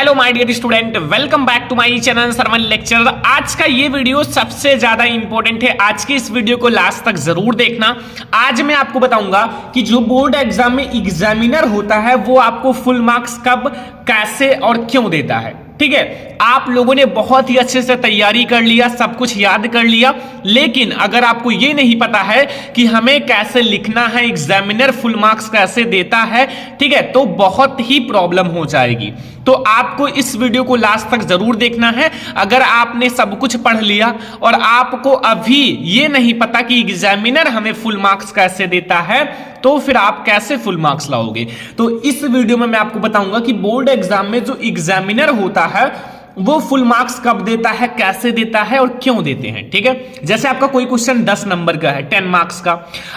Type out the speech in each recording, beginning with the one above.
Hello my dear student, welcome back to my channel Sarwan lecture. आज का ये video सबसे ज्यादा इंपॉर्टेंट है। आज के इस वीडियो को लास्ट तक जरूर देखना। आज मैं आपको बताऊंगा कि जो बोर्ड एग्जाम में एग्जामिनर होता है वो आपको फुल मार्क्स कब, कैसे और क्यों देता है। ठीक है, आप लोगों ने बहुत ही अच्छे से तैयारी कर लिया, सब कुछ याद कर लिया, लेकिन अगर आपको ये नहीं पता है कि हमें कैसे लिखना है, एग्जामिनर फुल मार्क्स कैसे देता है, ठीक है, तो बहुत ही प्रॉब्लम हो जाएगी। तो आपको इस वीडियो को लास्ट तक जरूर देखना है। अगर आपने सब कुछ पढ़ लिया और आपको अभी ये नहीं पता कि एग्जामिनर हमें फुल मार्क्स कैसे देता है, तो फिर आप कैसे फुल मार्क्स लाओगे। तो इस वीडियो में मैं आपको बताऊंगा कि बोर्ड एग्जाम में जो एग्जामिनर होता है वो फुल मार्क्स कब देता है, कैसे देता है और क्यों देते हैं। ठीक है, जैसे आपका कोई क्वेश्चन 10 नंबर का है, 10 मार्क्स का।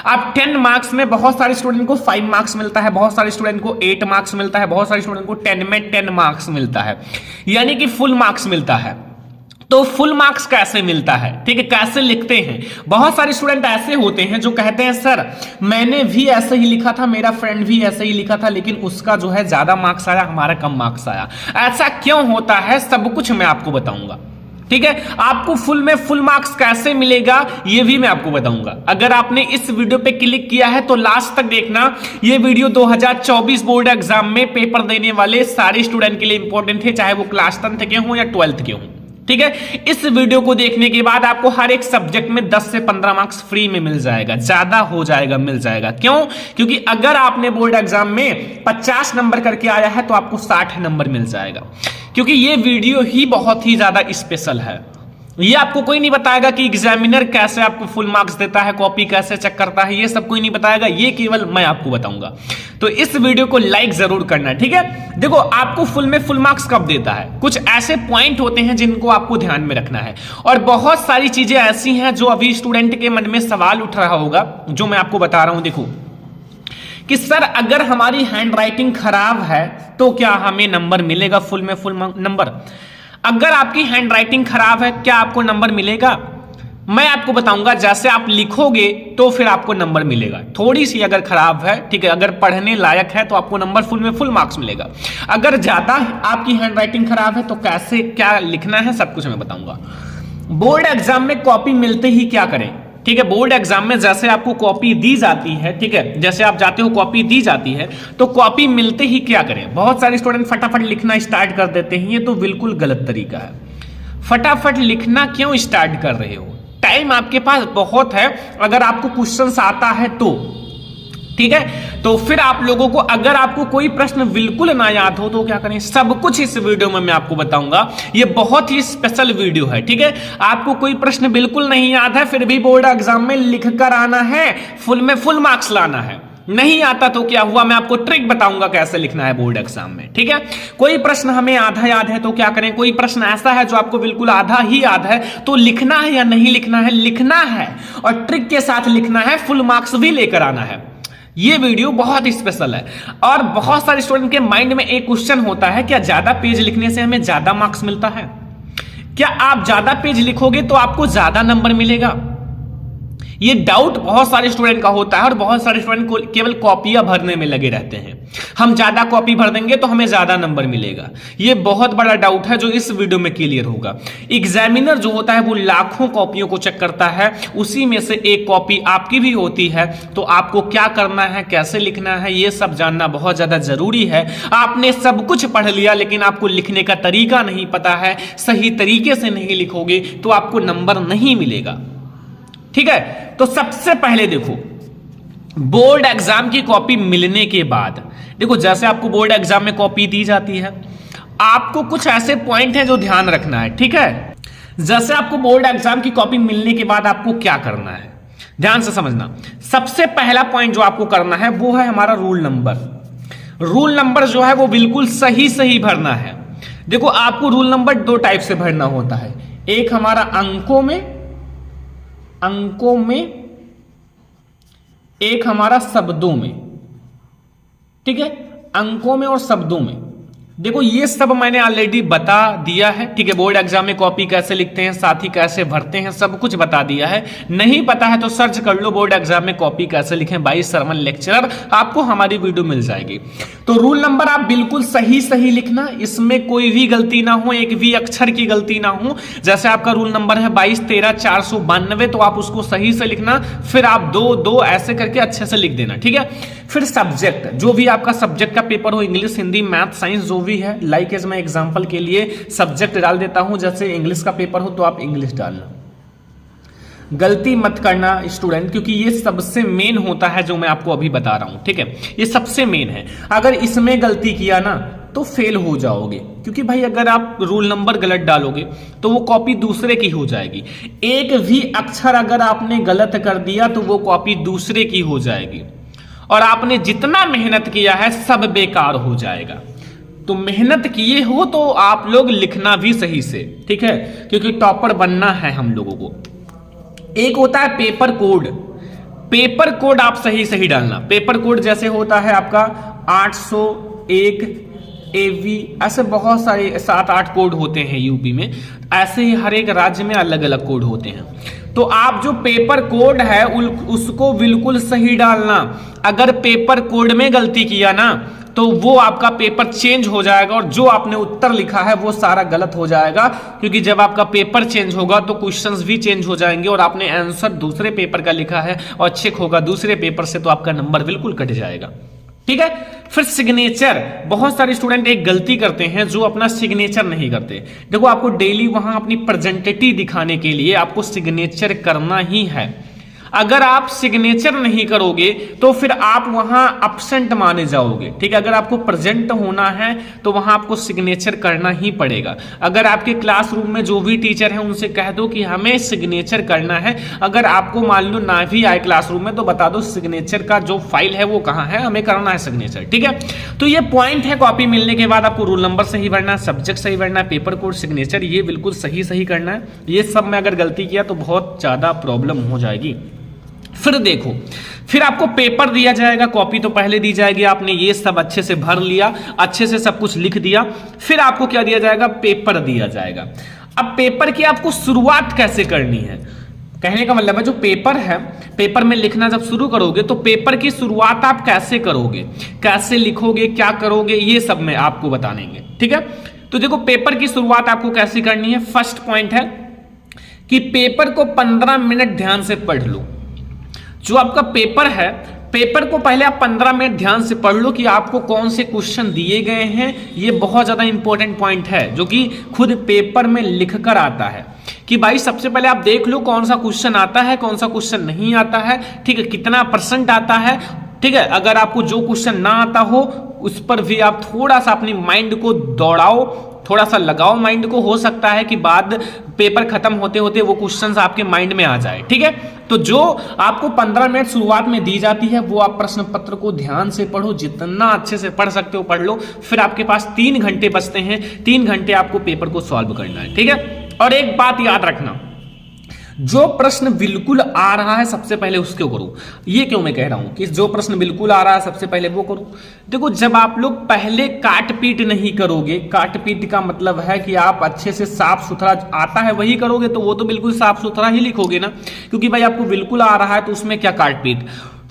अब 10 मार्क्स में बहुत सारे स्टूडेंट को 5 मार्क्स मिलता है, बहुत सारे स्टूडेंट को 8 मार्क्स मिलता है, बहुत सारे स्टूडेंट को 10 में 10 मार्क्स मिलता है, यानी कि फुल मार्क्स मिलता है। तो फुल मार्क्स कैसे मिलता है, ठीक है, कैसे लिखते हैं। बहुत सारे स्टूडेंट ऐसे होते हैं जो कहते हैं सर मैंने भी ऐसे ही लिखा था, मेरा फ्रेंड भी ऐसे ही लिखा था, लेकिन उसका जो है ज्यादा मार्क्स आया, हमारा कम मार्क्स आया। ऐसा क्यों होता है, सब कुछ मैं आपको बताऊंगा। ठीक है, आपको फुल में फुल मार्क्स कैसे मिलेगा ये भी मैं आपको बताऊंगा। अगर आपने इस वीडियो पे क्लिक किया है तो लास्ट तक देखना। ये वीडियो 2024 बोर्ड एग्जाम में पेपर देने वाले सारे स्टूडेंट के लिए इंपॉर्टेंट है, चाहे वो क्लास 10th के हों या 12th के हों। ठीक है, इस वीडियो को देखने के बाद आपको हर एक सब्जेक्ट में 10 से 15 मार्क्स फ्री में मिल जाएगा, ज्यादा हो जाएगा, मिल जाएगा। क्यों? क्योंकि अगर आपने बोर्ड एग्जाम में 50 नंबर करके आया है तो आपको 60 नंबर मिल जाएगा। क्योंकि ये वीडियो ही बहुत ही ज्यादा स्पेशल है। ये आपको कोई नहीं बताएगा कि एग्जामिनर कैसे आपको फुल मार्क्स देता है, कॉपी कैसे चेक करता है, ये सब कोई नहीं बताएगा, ये केवल मैं आपको बताऊंगा। तो इस वीडियो को लाइक जरूर करना। ठीक है, देखो आपको फुल में फुल मार्क्स कब देता है, कुछ ऐसे पॉइंट होते हैं जिनको आपको ध्यान में रखना है। और बहुत सारी चीजें ऐसी हैं जो अभी स्टूडेंट के मन में सवाल उठ रहा होगा, जो मैं आपको बता रहा हूं। देखो कि सर अगर हमारी हैंड राइटिंग खराब है तो क्या हमें नंबर मिलेगा फुल में फुल नंबर? अगर आपकी हैंड राइटिंग खराब है क्या आपको नंबर मिलेगा? मैं आपको बताऊंगा। जैसे आप लिखोगे तो फिर आपको नंबर मिलेगा। थोड़ी सी अगर खराब है, ठीक है, अगर पढ़ने लायक है तो आपको नंबर फुल में फुल मार्क्स मिलेगा। अगर ज्यादा आपकी हैंड राइटिंग खराब है तो कैसे क्या लिखना है सब कुछ मैं बताऊंगा। बोर्ड एग्जाम में कॉपी मिलते ही क्या करें? ठीक है, बोर्ड एग्जाम में जैसे आपको कॉपी दी जाती है, ठीक है, जैसे आप जाते हो कॉपी दी जाती है, तो कॉपी मिलते ही क्या करें? बहुत सारे स्टूडेंट फटाफट लिखना स्टार्ट कर देते हैं। ये तो बिल्कुल गलत तरीका है। फटाफट लिखना क्यों स्टार्ट कर रहे हो? टाइम आपके पास बहुत है। अगर आपको क्वेश्चंस आता है तो ठीक है, तो फिर आप लोगों को, अगर आपको कोई प्रश्न बिल्कुल ना याद हो तो क्या करें? सब कुछ इस वीडियो में मैं आपको बताऊंगा। ये बहुत ही स्पेशल वीडियो है। ठीक है, आपको कोई प्रश्न बिल्कुल नहीं याद है, फिर भी बोर्ड एग्जाम में लिख कर आना है, फुल में फुल मार्क्स लाना है। नहीं आता तो क्या हुआ, मैं आपको ट्रिक बताऊंगा कैसे लिखना है बोर्ड एग्जाम में। ठीक है, कोई प्रश्न हमें आधा याद है तो क्या करें? कोई प्रश्न ऐसा है जो आपको बिल्कुल आधा ही याद है तो लिखना है या नहीं लिखना है? लिखना है, और ट्रिक के साथ लिखना है, फुल मार्क्स भी लेकर आना है। ये वीडियो बहुत स्पेशल है। और बहुत सारे स्टूडेंट के माइंड में एक क्वेश्चन होता है, क्या ज्यादा पेज लिखने से हमें ज्यादा मार्क्स मिलता है? क्या आप ज्यादा पेज लिखोगे तो आपको ज्यादा नंबर मिलेगा? ये डाउट बहुत सारे स्टूडेंट का होता है और बहुत सारे स्टूडेंट को केवल कॉपियां भरने में लगे रहते हैं। हम ज्यादा कॉपी भर देंगे तो हमें ज्यादा नंबर मिलेगा। ये बहुत बड़ा डाउट है जो इस वीडियो में क्लियर होगा। एग्जामिनर जो होता है वो लाखों कॉपियों को चेक करता है, उसी में से एक कॉपी आपकी भी होती है। तो आपको क्या करना है, कैसे लिखना है, ये सब जानना बहुत ज्यादा जरूरी है। आपने सब कुछ पढ़ लिया लेकिन आपको लिखने का तरीका नहीं पता है, सही तरीके से नहीं लिखोगे तो आपको नंबर नहीं मिलेगा। ठीक है, तो सबसे पहले देखो बोर्ड एग्जाम की कॉपी मिलने के बाद, देखो जैसे आपको बोर्ड एग्जाम में कॉपी दी जाती है, आपको कुछ ऐसे पॉइंट हैं जो ध्यान रखना है। ठीक है, जैसे आपको बोर्ड एग्जाम की कॉपी मिलने के बाद आपको क्या करना है, ध्यान से समझना। सबसे पहला पॉइंट जो आपको करना है वो है हमारा रूल नंबर। रूल नंबर जो है वो बिल्कुल सही सही भरना है। देखो आपको रूल नंबर 2 टाइप से भरना होता है। एक हमारा अंकों में, एक हमारा शब्दों में। ठीक है, अंकों में और शब्दों में। देखो ये सब मैंने ऑलरेडी बता दिया है, ठीक है। बोर्ड एग्जाम में कॉपी कैसे लिखते हैं, साथ ही कैसे भरते हैं, सब कुछ बता दिया है। नहीं पता है तो सर्च कर लो बोर्ड एग्जाम में कॉपी कैसे लिखें बाय सरमन लेक्चरर, आपको हमारी वीडियो मिल जाएगी। तो रूल नंबर आप बिल्कुल सही सही लिखना, इसमें कोई भी गलती ना हो, एक भी अक्षर की गलती ना हो। जैसे आपका रूल नंबर है 22-13-492, तो आप उसको सही से लिखना, फिर आप 2-2 ऐसे करके अच्छे से लिख देना, ठीक है। फिर सब्जेक्ट, जो भी आपका सब्जेक्ट का पेपर हो, इंग्लिश, हिंदी, मैथ, साइंस, जो भी है, लाइक एज मैं एग्जांपल के लिए सब्जेक्ट डाल देता हूं, जैसे इंग्लिश का पेपर हो तो आप इंग्लिश डालना। गलती मत करना स्टूडेंट, क्योंकि ये सबसे मेन होता है जो मैं आपको अभी बता रहा हूं, ठीक है। ये सबसे मेन है, अगर इसमें गलती किया ना तो फेल हो जाओगे, क्योंकि भाई अगर आप रूल नंबर गलत डालोगे तो वो कॉपी दूसरे की हो जाएगी। एक भी अक्षर अगर आपने गलत कर दिया तो वो कॉपी दूसरे की हो जाएगी, और आपने जितना मेहनत किया है सब बेकार हो जाएगा। तो मेहनत किए हो तो आप लोग लिखना भी सही से, ठीक है, क्योंकि टॉपर बनना है हम लोगों को। एक होता है पेपर कोड, पेपर कोड आप सही सही डालना। पेपर कोड जैसे होता है आपका 801 AV, ऐसे बहुत सारे 7-8 कोड होते हैं यूपी में, ऐसे ही हर एक राज्य में अलग अलग कोड होते हैं। तो आप जो पेपर कोड है उसको बिल्कुल सही डालना। अगर पेपर कोड में गलती किया ना तो वो आपका पेपर चेंज हो जाएगा, और जो आपने उत्तर लिखा है वो सारा गलत हो जाएगा, क्योंकि जब आपका पेपर चेंज होगा तो क्वेश्चंस भी चेंज हो जाएंगे, और आपने आंसर दूसरे पेपर का लिखा है और चेक होगा दूसरे पेपर से, तो आपका नंबर बिल्कुल कट जाएगा, ठीक है। फिर सिग्नेचर, बहुत सारे स्टूडेंट एक गलती करते हैं जो अपना सिग्नेचर नहीं करते। देखो आपको डेली वहां अपनी प्रेजेंटेटिव दिखाने के लिए आपको सिग्नेचर करना ही है। अगर आप सिग्नेचर नहीं करोगे तो फिर आप वहां एब्सेंट माने जाओगे, ठीक है। अगर आपको प्रेजेंट होना है तो वहां आपको सिग्नेचर करना ही पड़ेगा। अगर आपके क्लासरूम में जो भी टीचर है उनसे कह दो कि हमें सिग्नेचर करना है। अगर आपको मान लो ना भी आए क्लासरूम में तो बता दो सिग्नेचर का जो फाइल है वो कहाँ है, हमें करना है सिग्नेचर, ठीक है। तो ये पॉइंट है, कॉपी मिलने के बाद आपको रूल नंबर सही भरना, सब्जेक्ट सही भरना, पेपर कोड, सिग्नेचर, ये बिल्कुल सही सही करना है। ये सब में अगर गलती किया तो बहुत ज्यादा प्रॉब्लम हो जाएगी। फिर देखो, फिर आपको पेपर दिया जाएगा, कॉपी तो पहले दी जाएगी, आपने ये सब अच्छे से भर लिया, अच्छे से सब कुछ लिख दिया। फिर आपको क्या दिया जाएगा, पेपर दिया जाएगा। अब पेपर की आपको शुरुआत कैसे करनी है, कहने का मतलब है जो पेपर है, पेपर में लिखना जब शुरू करोगे तो पेपर की शुरुआत आप कैसे करोगे, कैसे लिखोगे, क्या करोगे, ये सब में आपको बताएंगे, ठीक है। तो देखो पेपर की शुरुआत आपको कैसे करनी है। फर्स्ट पॉइंट है कि पेपर को 15 मिनट ध्यान से पढ़ लो। जो आपका पेपर है, पेपर को पहले आप 15 मिनट ध्यान से पढ़ लो कि आपको कौन से क्वेश्चन दिए गए हैं। ये बहुत ज्यादा इंपॉर्टेंट पॉइंट है जो कि खुद पेपर में लिखकर आता है, कि भाई सबसे पहले आप देख लो कौन सा क्वेश्चन आता है, कौन सा क्वेश्चन नहीं आता है, ठीक है, कितना % आता है, ठीक है। अगर आपको जो क्वेश्चन ना आता हो उस पर भी आप थोड़ा सा अपनी माइंड को दौड़ाओ, थोड़ा सा लगाओ माइंड को, हो सकता है कि बाद पेपर खत्म होते होते वो क्वेश्चंस आपके माइंड में आ जाए, ठीक है। तो जो आपको 15 मिनट शुरुआत में दी जाती है वो आप प्रश्न पत्र को ध्यान से पढ़ो, जितना अच्छे से पढ़ सकते हो पढ़ लो। फिर आपके पास 3 घंटे बचते हैं, 3 घंटे आपको पेपर को सॉल्व करना है, ठीक है। और एक बात याद रखना, जो प्रश्न बिल्कुल आ रहा है सबसे पहले उसको करो। ये क्यों मैं कह रहा हूं कि जो प्रश्न बिल्कुल आ रहा है सबसे पहले वो करो। देखो जब आप लोग पहले काट पीट नहीं करोगे, काट पीट का मतलब है कि आप अच्छे से साफ सुथरा आता है वही करोगे, तो वो तो बिल्कुल साफ सुथरा ही लिखोगे ना, क्योंकि भाई आपको बिल्कुल आ रहा है तो उसमें क्या काट पीट।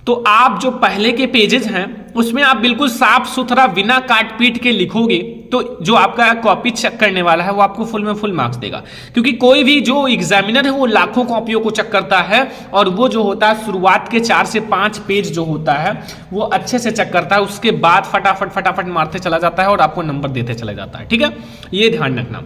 तो आप जो पहले के पेजेस हैं उसमें आप बिल्कुल साफ सुथरा बिना काट पीट के लिखोगे तो जो आपका कॉपी चेक करने वाला है वो आपको फुल में फुल मार्क्स देगा। क्योंकि कोई भी जो एग्जामिनर है वो लाखों कॉपियों को चेक करता है, और वो जो होता है शुरुआत के 4 से 5 पेज जो होता है वो अच्छे से चेक करता है, उसके बाद फटाफट फटाफट मारते चला जाता है और आपको नंबर देते चला जाता है, ठीक है। ये ध्यान रखना।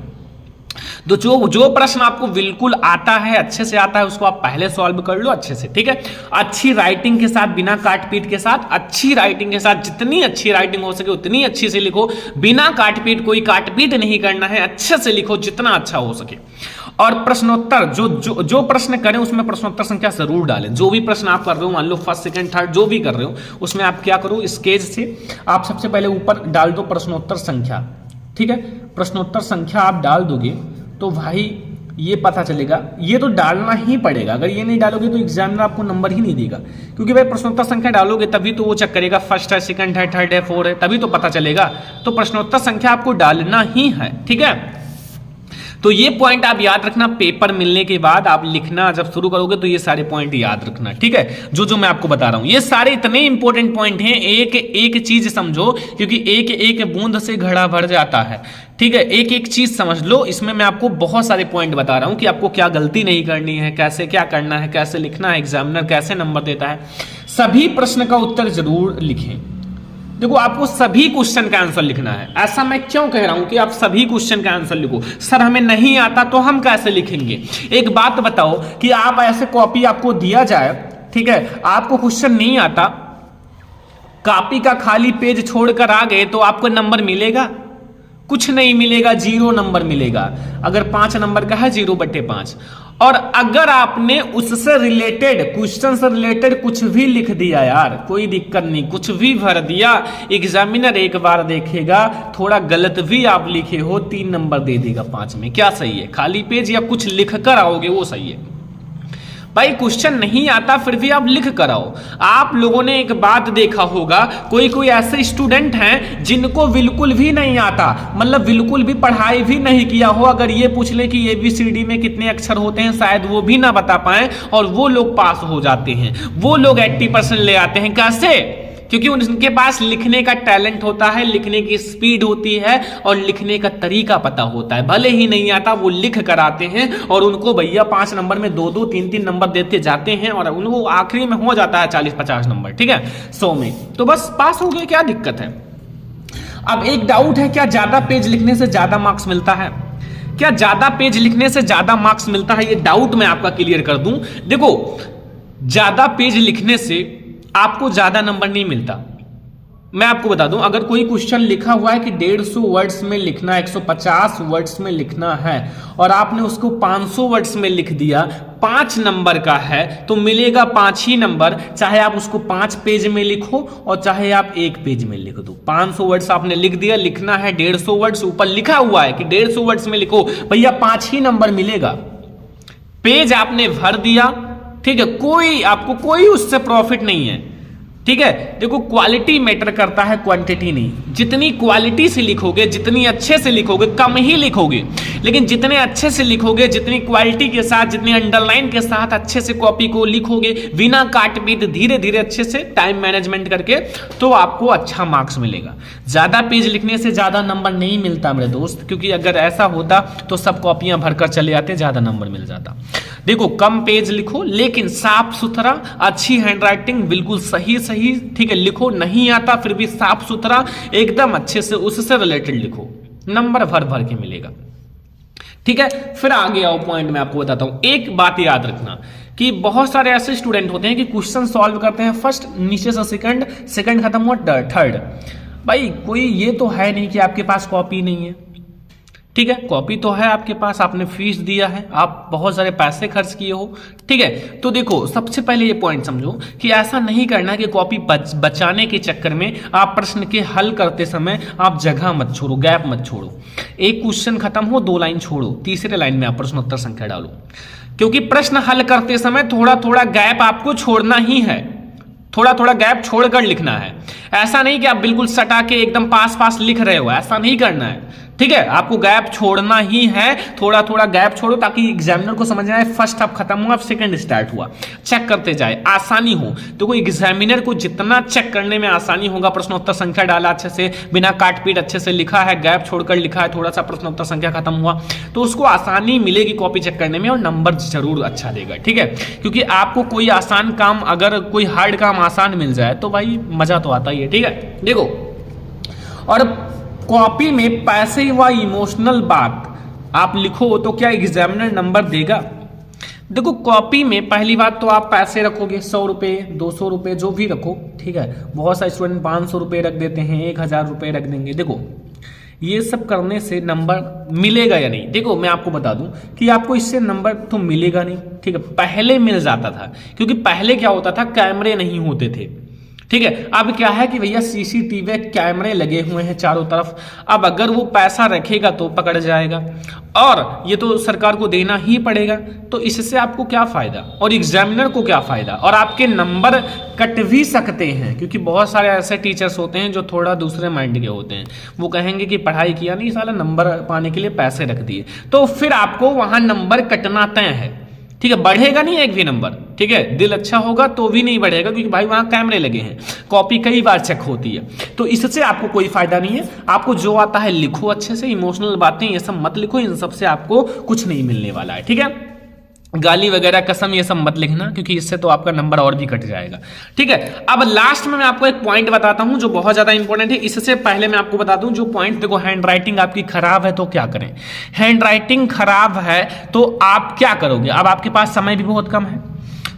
तो जो प्रश्न आपको बिल्कुल आता है, अच्छे से आता है, उसको आप पहले सॉल्व कर लो अच्छे से, ठीक है। अच्छी राइटिंग के साथ, बिना काट पीट के साथ, अच्छी राइटिंग के साथ, जितनी अच्छी राइटिंग हो सके उतनी अच्छी से लिखो, बिना काट पीट, कोई काट पीट नहीं करना है, अच्छे से लिखो जितना अच्छा हो सके। और प्रश्नोत्तर जो प्रश्न करें उसमें प्रश्नोत्तर संख्या जरूर डालें। जो भी प्रश्न आप कर रहे हो, मान लो फर्स्ट सेकंड थर्ड जो भी कर रहे हो, उसमें आप क्या करो, स्केच से आप सबसे पहले ऊपर डाल दो प्रश्नोत्तर संख्या, ठीक है। प्रश्नोत्तर संख्या आप डाल दोगे तो भाई ये पता चलेगा। ये तो डालना ही पड़ेगा, अगर ये नहीं डालोगे तो एग्जामिनर आपको नंबर ही नहीं देगा, क्योंकि भाई प्रश्नोत्तर संख्या डालोगे तभी तो वो चेक करेगा फर्स्ट है, सेकंड है, थर्ड है, फोर्थ है, तभी तो पता चलेगा। तो प्रश्नोत्तर संख्या आपको डालना ही है, ठीक है। तो ये पॉइंट आप याद रखना, पेपर मिलने के बाद आप लिखना जब शुरू करोगे तो ये सारे पॉइंट याद रखना, ठीक है, जो मैं आपको बता रहा हूं। ये सारे इतने इंपॉर्टेंट पॉइंट हैं, एक एक चीज समझो, क्योंकि एक एक बूंद से घड़ा भर जाता है, ठीक है। एक एक चीज समझ लो, इसमें मैं आपको बहुत सारे पॉइंट बता रहा हूं कि आपको क्या गलती नहीं करनी है, कैसे क्या करना है, कैसे लिखना है, एग्जामिनर कैसे नंबर देता है। सभी प्रश्न का उत्तर जरूर लिखें। देखो, आपको सभी क्वेश्चन का आंसर लिखना है। ऐसा मैं क्यों कह रहा हूं कि आप सभी क्वेश्चन का आंसर लिखो? सर हमें नहीं आता तो हम कैसे लिखेंगे? एक बात बताओ कि आप ऐसे कॉपी आपको दिया जाए, ठीक है, आपको क्वेश्चन नहीं आता, कॉपी का खाली पेज छोड़कर आ गए तो आपको नंबर मिलेगा? कुछ नहीं मिलेगा, 0 नंबर मिलेगा। अगर 5 नंबर का है 0/5। और अगर आपने उससे रिलेटेड, क्वेश्चन से रिलेटेड कुछ भी लिख दिया यार, कोई दिक्कत नहीं, कुछ भी भर दिया, एग्जामिनर एक बार देखेगा, थोड़ा गलत भी आप लिखे हो 3 नंबर दे देगा 5 में। क्या सही है? खाली पेज या कुछ लिख कर आओगे वो सही है। भाई क्वेश्चन नहीं आता फिर भी आप लिख कर आओ। आप लोगों ने एक बात देखा होगा, कोई कोई ऐसे स्टूडेंट हैं जिनको बिल्कुल भी नहीं आता, मतलब बिल्कुल भी पढ़ाई भी नहीं किया हो, अगर ये पूछ ले कि ABCD में कितने अक्षर होते हैं शायद वो भी ना बता पाए, और वो लोग पास हो जाते हैं, वो लोग 80% ले आते हैं। कैसे? क्योंकि उनके पास लिखने का टैलेंट होता है, लिखने की स्पीड होती है और लिखने का तरीका पता होता है। भले ही नहीं आता वो लिख कर आते हैं, और उनको भैया 5 नंबर में 2-2 3-3 नंबर देते जाते हैं, और उनको आखिरी में हो जाता है 40-50 नंबर, ठीक है, 100 में, तो बस पास हो गए। क्या दिक्कत है? अब एक डाउट है, क्या ज्यादा पेज लिखने से ज्यादा मार्क्स मिलता है? क्या ज्यादा पेज लिखने से ज्यादा मार्क्स मिलता है? ये डाउट मैं आपका क्लियर कर दूं। देखो, ज्यादा पेज लिखने से आपको ज्यादा नंबर नहीं मिलता। मैं आपको बता दूं, अगर कोई क्वेश्चन लिखा हुआ है कि 150 वर्ड्स में लिखना, 150 वर्ड्स में लिखना है, और आपने उसको 500 वर्ड्स में लिख दिया, 5 नंबर का है, तो मिलेगा 5 ही नंबर, चाहे आप उसको 5 पेज में लिखो और चाहे आप 1 पेज में लिख दो। 500 वर्ड्स आपने लिख दिया, लिखना है 150 वर्ड्स, ऊपर लिखा हुआ है कि 150 वर्ड्स में लिखो, भैया 5 ही नंबर मिलेगा। पेज आपने भर दिया, ठीक है, कोई आपको कोई उससे प्रॉफिट नहीं है, ठीक है। देखो, क्वालिटी मैटर करता है, क्वांटिटी नहीं। जितनी क्वालिटी से लिखोगे, जितनी अच्छे से लिखोगे, कम ही लिखोगे, लेकिन जितने अच्छे से लिखोगे, जितनी क्वालिटी के साथ, जितनी अंडरलाइन के साथ अच्छे से कॉपी को लिखोगे, बिना काट पीट, धीरे धीरे अच्छे से टाइम मैनेजमेंट करके, तो आपको अच्छा मार्क्स मिलेगा। ज्यादा पेज लिखने से ज्यादा नंबर नहीं मिलता मेरे दोस्त, क्योंकि अगर ऐसा होता तो सब कॉपियां भरकर चले आते, ज्यादा नंबर मिल जाता। देखो, कम पेज लिखो लेकिन साफ सुथरा, अच्छी हैंडराइटिंग, बिल्कुल सही सही, ठीक है, लिखो। नहीं आता फिर भी साफ सुथरा, एकदम अच्छे से उससे रिलेटेड लिखो, नंबर भर भर के मिलेगा, ठीक है। फिर आगे आओ, पॉइंट मैं आपको बताता हूं। एक बात याद रखना कि बहुत सारे ऐसे स्टूडेंट होते हैं कि क्वेश्चन सॉल्व करते हैं फर्स्ट, नीचे से सेकंड, सेकंड खत्म हुआ थर्ड। भाई कोई ये तो है नहीं कि आपके पास कॉपी नहीं है, ठीक है, कॉपी तो है आपके पास, आपने फीस दिया है, आप बहुत सारे पैसे खर्च किए हो, ठीक है। तो देखो, सबसे पहले ये पॉइंट समझो कि ऐसा नहीं करना कि कॉपी बचाने के चक्कर में आप प्रश्न के हल करते समय आप जगह मत छोड़ो, गैप मत छोड़ो। एक क्वेश्चन खत्म हो, 2 लाइन छोड़ो, तीसरे लाइन में आप प्रश्नोत्तर संख्या डालो, क्योंकि प्रश्न हल करते समय थोड़ा थोड़ा गैप आपको छोड़ना ही है, थोड़ा थोड़ा गैप छोड़कर लिखना है। ऐसा नहीं कि आप बिल्कुल सटा के एकदम पास पास लिख रहे हो, ऐसा नहीं करना है, ठीक है। आपको गैप छोड़ना ही है, थोड़ा थोड़ा गैप छोड़ो ताकि एग्जामिनर को समझ आए फर्स्ट अब खत्म हुआ, अब सेकंड स्टार्ट हुआ, चेक करते जाए, आसानी हो। तो कोई एग्जामिनर को जितना चेक करने में आसानी होगा, प्रश्नोत्तर संख्या डाला अच्छे से, बिना काट पीट अच्छे से लिखा है, गैप छोड़कर लिखा है, थोड़ा सा प्रश्नोत्तर संख्या खत्म हुआ, तो उसको आसानी मिलेगी कॉपी चेक करने में और नंबर जरूर अच्छा देगा, ठीक है। क्योंकि आपको कोई आसान काम, अगर कोई हार्ड काम आसान मिल जाए तो भाई मजा तो आता ही है, ठीक है। देखो, और कॉपी में पैसे व इमोशनल बात आप लिखो तो क्या एग्जामिनर नंबर देगा? देखो, कॉपी में पहली बात तो आप पैसे रखोगे, 100 रुपए, 200 रुपए, जो भी रखो, ठीक है। बहुत सारे स्टूडेंट 500 रुपए रख देते हैं, 1000 रुपए रख देंगे। देखो, ये सब करने से नंबर मिलेगा या नहीं? देखो, मैं आपको बता दूं कि आपको इससे नंबर तो मिलेगा नहीं, ठीक है। पहले मिल जाता था, क्योंकि पहले क्या होता था, कैमरे नहीं होते थे, ठीक है। अब क्या है कि भैया सीसीटीवी कैमरे लगे हुए हैं चारों तरफ, अब अगर वो पैसा रखेगा तो पकड़ जाएगा, और ये तो सरकार को देना ही पड़ेगा। तो इससे आपको क्या फायदा और एग्जामिनर को क्या फायदा, और आपके नंबर कट भी सकते हैं, क्योंकि बहुत सारे ऐसे टीचर्स होते हैं जो थोड़ा दूसरे माइंड के होते हैं। वो कहेंगे कि पढ़ाई किया नहीं साला, नंबर पाने के लिए पैसे रख दिए, तो फिर आपको वहां नंबर कटना तय है। ठीक है, बढ़ेगा नहीं एक भी नंबर। ठीक है, दिल अच्छा होगा तो भी नहीं बढ़ेगा, क्योंकि भाई वहां कैमरे लगे हैं, कॉपी कई बार चेक होती है। तो इससे आपको कोई फायदा नहीं है। आपको जो आता है लिखो अच्छे से, इमोशनल बातें ये सब मत लिखो, इन सब से आपको कुछ नहीं मिलने वाला है। ठीक है, गाली वगैरह कसम ये सब मत लिखना, क्योंकि इससे तो आपका नंबर और भी कट जाएगा। ठीक है, अब लास्ट में मैं आपको एक पॉइंट बताता हूं जो बहुत ज्यादा इंपॉर्टेंट है। इससे पहले मैं आपको बता दूं जो पॉइंट, देखो हैंड राइटिंग आपकी खराब है तो क्या करें। हैंड राइटिंग खराब है तो आप क्या करोगे, अब आपके पास समय भी बहुत कम है,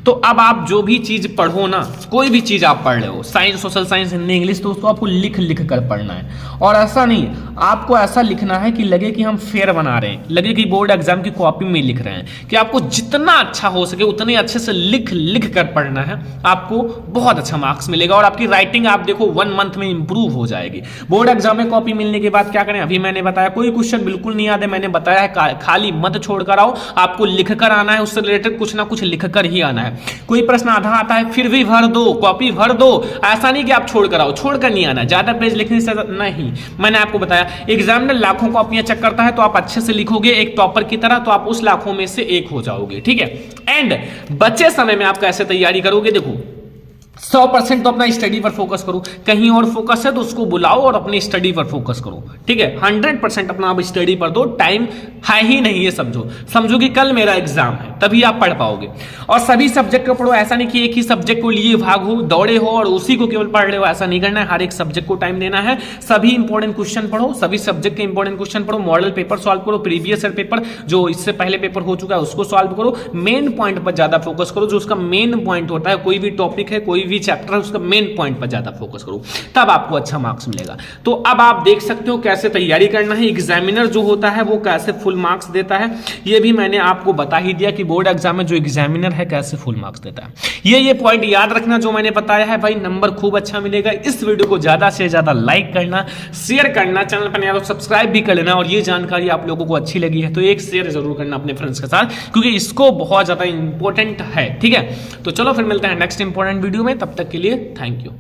तो अब आप जो भी चीज पढ़ो ना, कोई भी चीज आप पढ़ रहे हो, science, social science, Hindi, English, तो उसको आपको लिख लिख कर पढ़ना है। और ऐसा नहीं, आपको ऐसा लिखना है कि लगे कि हम फेयर बना रहे हैं, लगे कि बोर्ड एग्जाम की कॉपी में लिख रहे हैं, कि आपको जितना अच्छा हो सके उतने अच्छे से लिख लिख कर पढ़ना है। आपको बहुत अच्छा मार्क्स मिलेगा और आपकी राइटिंग आप देखो 1 मंथ में इंप्रूव हो जाएगी। बोर्ड एग्जाम में कॉपी मिलने के बाद क्या करें, अभी मैंने बताया, कोई क्वेश्चन बिल्कुल नहीं याद है, मैंने बताया है, खाली मत छोड़ कर आओ, आपको लिख कर आना है, उससे रिलेटेड कुछ ना कुछ लिख कर ही आना है। कोई प्रश्न आधा आता है फिर भी भर दो, कॉपी भर दो, ऐसा नहीं कि आप छोड़ कर आओ, छोड़ कर नहीं आना, ज्यादा पेज लिखने से नहीं। मैंने आपको बताया एग्जामिनर लाखों कॉपियां चेक करता है, तो आप अच्छे से लिखोगे एक टॉपर की तरह, तो आप उस लाखों में से एक हो जाओगे। ठीक है, एंड बचे समय में आप कैसे तैयारी करोगे, देखो 100% तो अपना स्टडी पर फोकस करो, कहीं और फोकस है तो उसको बुलाओ और अपनी स्टडी पर फोकस करो। ठीक है, 100% अपना आप स्टडी पर दो, टाइम है ही नहीं ये समझो कि कल मेरा एग्जाम है, तभी आप पढ़ पाओगे। और सभी सब्जेक्ट को पढ़ो, ऐसा नहीं कि एक ही सब्जेक्ट को लिए भागो, दौड़े हो और उसी को केवल पढ़ रहे हो, ऐसा नहीं करना है। हर एक सब्जेक्ट को टाइम देना है, सभी इंपॉर्टेंट क्वेश्चन पढ़ो, सभी सब्जेक्ट के इंपॉर्टेंट क्वेश्चन पढ़ो, मॉडल पेपर सॉल्व करो, प्रीवियस ईयर पेपर जो इससे पहले पेपर हो चुका है उसको सॉल्व करो, मेन पॉइंट पर ज्यादा फोकस करो, जो उसका मेन पॉइंट होता है, कोई भी टॉपिक है, कोई भी चैप्टर है, उसका मेन पॉइंट पर ज्यादा फोकस करो, तब आपको अच्छा मार्क्स मिलेगा। तो अब आप देख सकते हो कैसे तैयारी करना है। एग्जामिनर जो होता है वो कैसे फुल मार्क्स देता है, ये भी मैंने आपको बता ही दिया कि बोर्ड एग्जाम में जो एग्जामिनर है कैसे फुल मार्क्स देता है। ये पॉइंट याद रखना जो मैंने बताया है भाई, नंबर खूब अच्छा मिलेगा। इस वीडियो को ज्यादा से ज्यादा लाइक करना, शेयर करना, चैनल पर नया तो सब्सक्राइब भी कर लेना, और ये जानकारी आप लोगों को अच्छी लगी है तो एक शेयर जरूर करना अपने फ्रेंड्स के साथ, क्योंकि इसको बहुत ज्यादा इंपॉर्टेंट है। ठीक है, तो चलो फिर मिलते हैं नेक्स्ट इंपॉर्टेंट वीडियो में, तब तक के लिए थैंक यू।